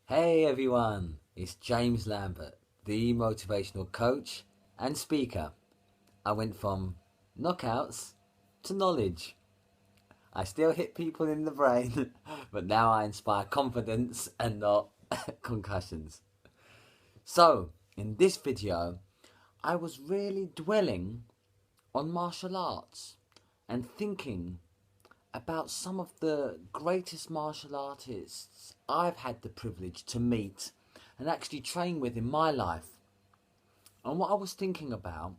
Hey everyone, it's James Lambert, the motivational coach and speaker. I went from knockouts to knowledge. I still hit people in the brain, but now I inspire confidence and not concussions. So, in this video, I was really dwelling on martial arts and thinking about some of the greatest martial artists I've had the privilege to meet and actually train with in my life. And what I was thinking about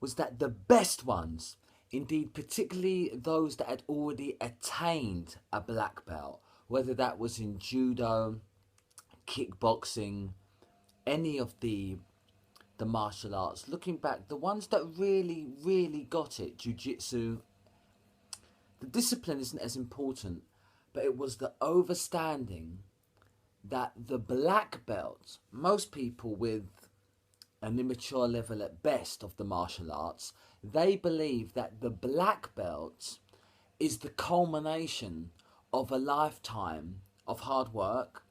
was that the best ones, indeed particularly those that had already attained a black belt, whether that was in judo, kickboxing, any of the martial arts, looking back, the ones that really got it, jiu-jitsu, the discipline isn't as important, but it was the overstanding that the black belt, most people with an immature level at best of the martial arts, they believe that the black belt is the culmination of a lifetime of hard work.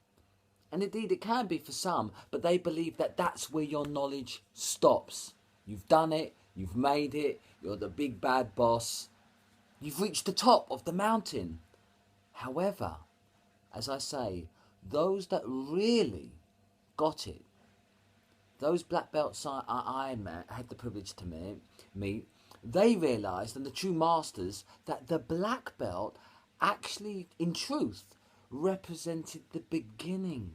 And indeed it can be for some, but they believe that that's where your knowledge stops. You've done it, you've made it, you're the big bad boss, you've reached the top of the mountain. However, as I say, those that really got it, those black belts I had the privilege to meet, they realised, and the true masters, that the black belt actually, in truth, represented the beginning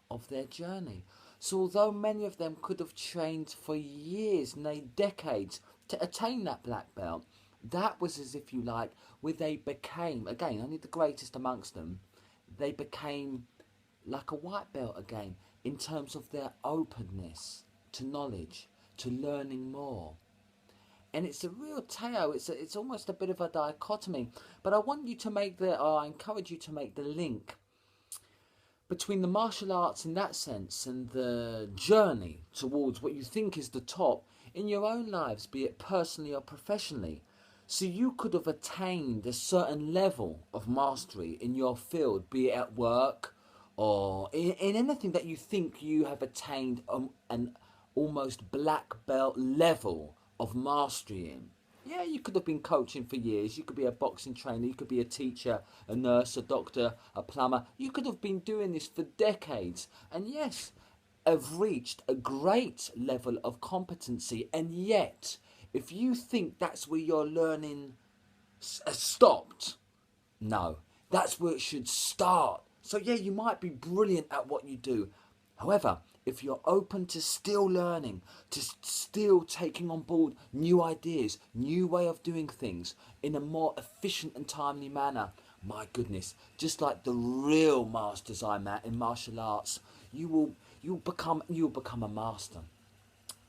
of their journey. So although many of them could have trained for years, nay decades, to attain that black belt, that was as if you like, where they became, again, only the greatest amongst them, they became like a white belt again in terms of their openness to knowledge, to learning more. And it's a real tale, it's almost a bit of a dichotomy. But I want you to I encourage you to make the link between the martial arts in that sense and the journey towards what you think is the top in your own lives, be it personally or professionally. So you could have attained a certain level of mastery in your field, be it at work or in anything that you think you have attained an almost black belt level of mastery in. Yeah, you could have been coaching for years. You could be a boxing trainer. You could be a teacher, a nurse, a doctor, a plumber. You could have been doing this for decades. And yes, have reached a great level of competency. And yet, if you think that's where your learning has stopped, no, that's where it should start. So yeah, you might be brilliant at what you do. However, if you're open to still learning, to still taking on board new ideas, new way of doing things in a more efficient and timely manner, my goodness, just like the real masters I met in martial arts, you'll become a master.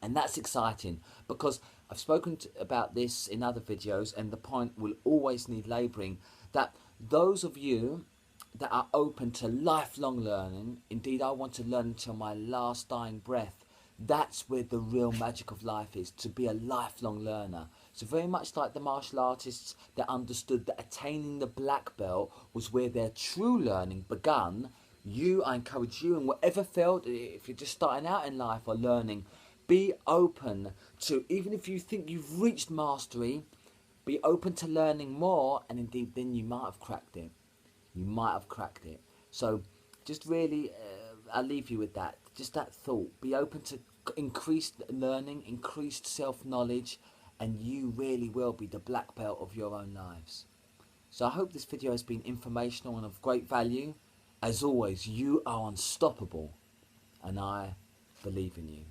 And that's exciting because I've spoken about this in other videos, and the point will always need labouring, that those of you that are open to lifelong learning, indeed I want to learn until my last dying breath, that's where the real magic of life is, to be a lifelong learner. So very much like the martial artists that understood that attaining the black belt was where their true learning begun, I encourage you in whatever field, if you're just starting out in life or learning, be open to, even if you think you've reached mastery, be open to learning more, and indeed then you might have cracked it. You might have cracked it. So just really, I'll leave you with that. Just that thought. Be open to increased learning, increased self-knowledge, and you really will be the black belt of your own lives. So I hope this video has been informational and of great value. As always, you are unstoppable, and I believe in you.